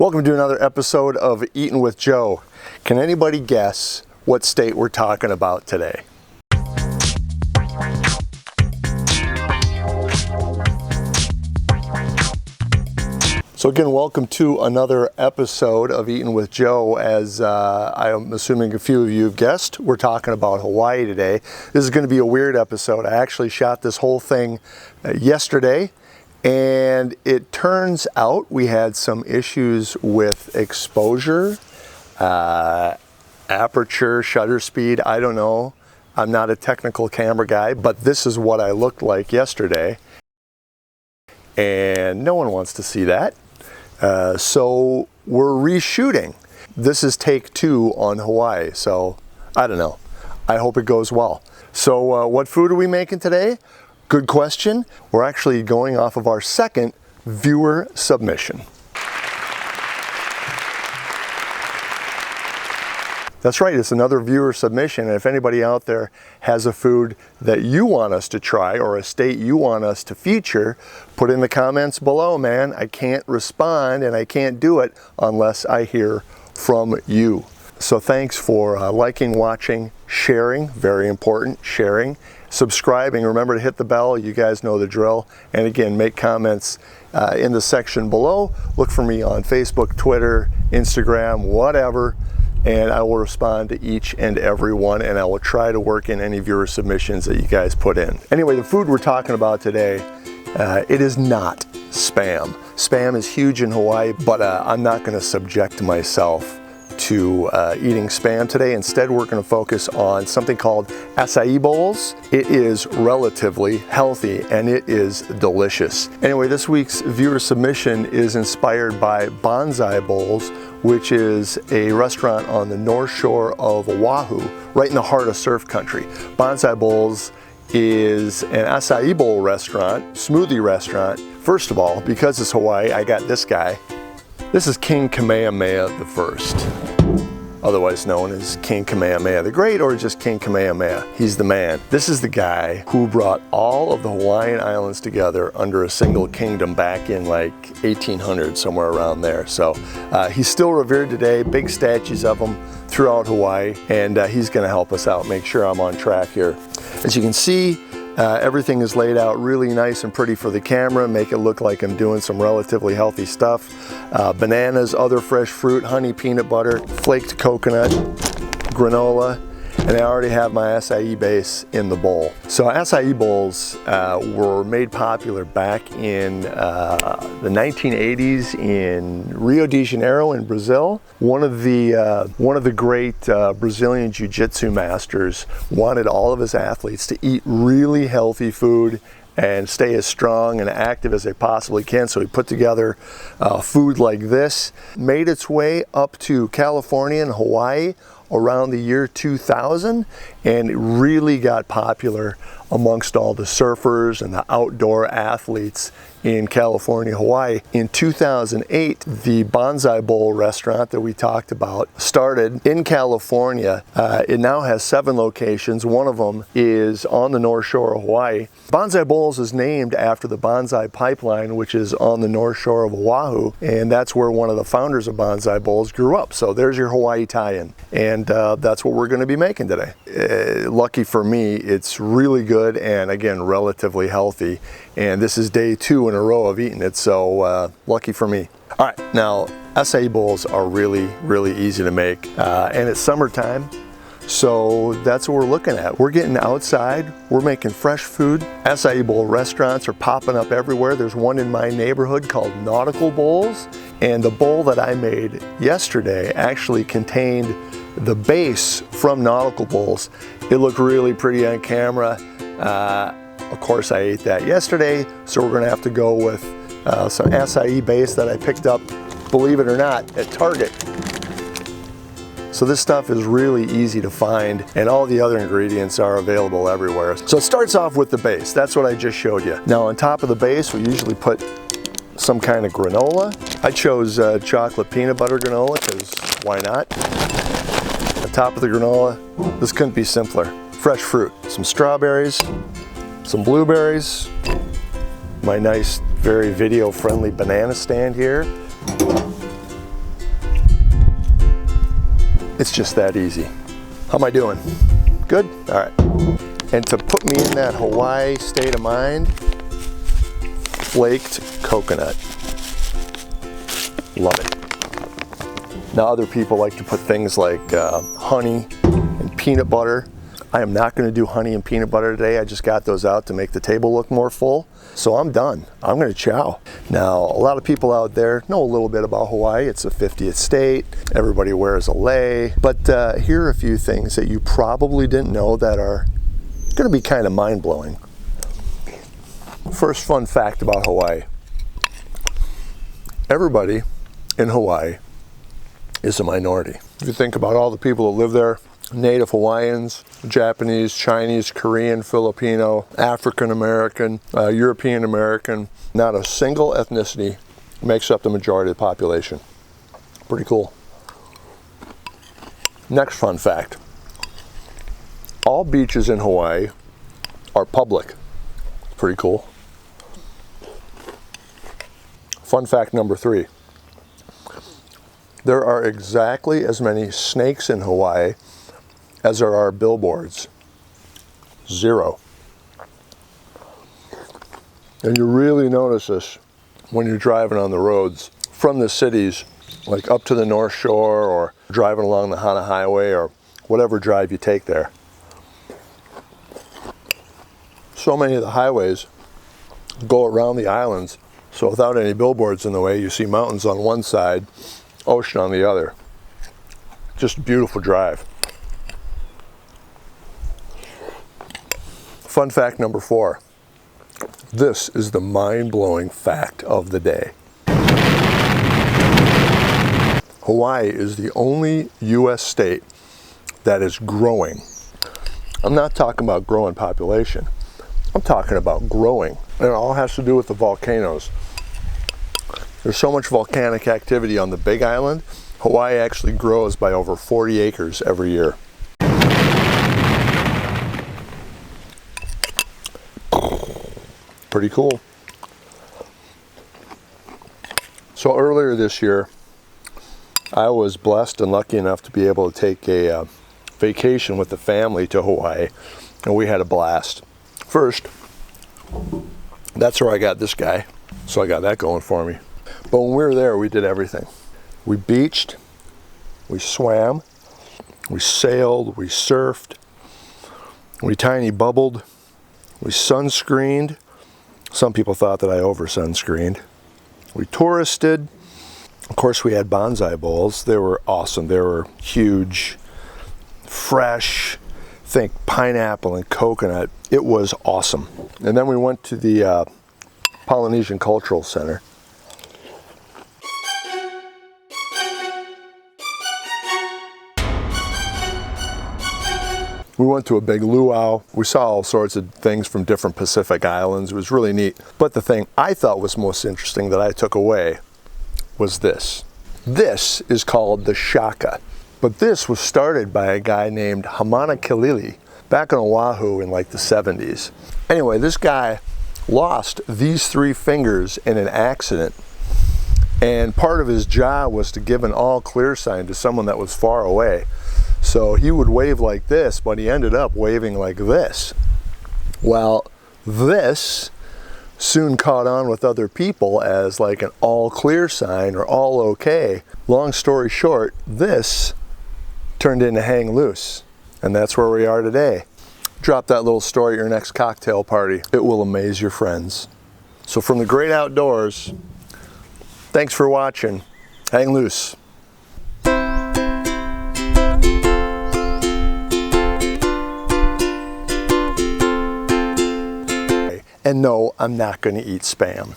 Welcome to another episode of Eatin' with Joe. Can anybody guess what state we're talking about today? So again, welcome to another episode of Eatin' with Joe. As I'm assuming a few of you have guessed, we're talking about Hawaii today. This is going to be a weird episode. I actually shot this whole thing yesterday. And it turns out we had some issues with exposure, aperture, shutter speed, I don't know. I'm not a technical camera guy, but this is what I looked like yesterday. And no one wants to see that. So we're reshooting. This is take 2 on Hawaii, so I don't know. I hope it goes well. So what food are we making today? Good question. We're actually going off of our second viewer submission. That's right, it's another viewer submission, and if anybody out there has a food that you want us to try or a state you want us to feature, put in the comments below, man. I can't respond and I can't do it unless I hear from you. So thanks for liking, watching, sharing, very important, sharing. Subscribing, remember to hit the bell, you guys know the drill. And again, make comments in the section below. Look for me on Facebook, Twitter, Instagram, whatever, and I will respond to each and every one, and I will try to work in any viewer submissions that you guys put in. Anyway, the food we're talking about today, it is not Spam. Spam is huge in Hawaii, but I'm not going to subject myself to eating Spam today. Instead, we're going to focus on something called acai bowls. It is relatively healthy and it is delicious. Anyway, this week's viewer submission is inspired by Bonsai Bowls, which is a restaurant on the North Shore of Oahu, right in the heart of surf country. Bonsai Bowls is an acai bowl restaurant, smoothie restaurant. First of all, because it's Hawaii, I got this guy. This is King Kamehameha I, otherwise known as King Kamehameha the Great or just King Kamehameha. He's the man. This is the guy who brought all of the Hawaiian Islands together under a single kingdom back in like 1800, somewhere around there. So he's still revered today, big statues of him throughout Hawaii, and he's gonna help us out, make sure I'm on track here. As you can see, everything is laid out really nice and pretty for the camera, make it look like I'm doing some relatively healthy stuff. Bananas, other fresh fruit, honey, peanut butter, flaked coconut, granola, and I already have my acai base in the bowl. So acai bowls were made popular back in the 1980s in Rio de Janeiro in Brazil. One of the great Brazilian jiu-jitsu masters wanted all of his athletes to eat really healthy food and stay as strong and active as they possibly can. So he put together food like this, made its way up to California and Hawaii around the year 2000, and it really got popular amongst all the surfers and the outdoor athletes in California, Hawaii. In 2008, the Bonsai Bowl restaurant that we talked about started in California. It now has 7 locations. One of them is on the North Shore of Hawaii. Bonsai Bowls is named after the Bonsai Pipeline, which is on the North Shore of Oahu, and that's where one of the founders of Bonsai Bowls grew up. So there's your Hawaii tie-in, and that's what we're going to be making today. Lucky for me, it's really good and again relatively healthy, and this is day 2 in a row of eating it, so lucky for me. All right, now acai bowls are really easy to make, and it's summertime, so that's what we're looking at. We're getting outside, we're making fresh food. Acai bowl restaurants are popping up everywhere. There's one in my neighborhood called Nautical Bowls, and the bowl that I made yesterday actually contained the base from Nautical Bowls. It looked really pretty on camera. Of course, I ate that yesterday, so we're gonna have to go with some acai base that I picked up, believe it or not, at Target. So this stuff is really easy to find, and all the other ingredients are available everywhere. So it starts off with the base. That's what I just showed you. Now on top of the base, we usually put some kind of granola. I chose chocolate peanut butter granola, because why not? On top of the granola, this couldn't be simpler. Fresh fruit, some strawberries, some blueberries, my nice, very video-friendly banana stand here, It's just that easy. How am I doing? Good? All right. And to put me in that Hawaii state of mind, flaked coconut. Love it. Now other people like to put things like honey and peanut butter. I am not going to do honey and peanut butter today. I just got those out to make the table look more full. So I'm done. I'm going to chow. Now, a lot of people out there know a little bit about Hawaii. It's the 50th state. Everybody wears a lei. But here are a few things that you probably didn't know that are going to be kind of mind-blowing. First fun fact about Hawaii. Everybody in Hawaii is a minority. If you think about all the people that live there, Native Hawaiians, Japanese, Chinese, Korean, Filipino, African American, European American, not a single ethnicity makes up the majority of the population. Pretty cool. Next fun fact. All beaches in Hawaii are public. Pretty cool. Fun fact number 3. There are exactly as many snakes in Hawaii as there are billboards. 0. And you really notice this when you're driving on the roads from the cities, like up to the North Shore or driving along the Hana Highway or whatever drive you take there. So many of the highways go around the islands, so without any billboards in the way, you see mountains on one side, ocean on the other. Just a beautiful drive. Fun fact number 4. This is the mind-blowing fact of the day. Hawaii is the only U.S. state that is growing. I'm not talking about growing population. I'm talking about growing. And it all has to do with the volcanoes. There's so much volcanic activity on the Big Island. Hawaii actually grows by over 40 acres every year. Pretty cool. So earlier this year, I was blessed and lucky enough to be able to take a vacation with the family to Hawaii, and we had a blast. First, that's where I got this guy, so I got that going for me. But when we were there, we did everything. We beached, we swam, we sailed, we surfed, we tiny bubbled, we sunscreened. Some people thought that I over sunscreened. We touristed. Of course, we had bonsai bowls. They were awesome. They were huge, fresh, think pineapple and coconut. It was awesome. And then we went to the Polynesian Cultural Center. We went to a big luau. We saw all sorts of things from different Pacific islands. It was really neat. But the thing I thought was most interesting that I took away was this. This is called the shaka. But this was started by a guy named Hamana Kilili back on Oahu in like the 70s. Anyway, this guy lost these 3 fingers in an accident. And part of his job was to give an all clear sign to someone that was far away. So he would wave like this, but he ended up waving like this. Well, this soon caught on with other people as like an all clear sign or all okay. Long story short, this turned into hang loose. And that's where we are today. Drop that little story at your next cocktail party. It will amaze your friends. So from the great outdoors, thanks for watching. Hang loose. And no, I'm not going to eat Spam.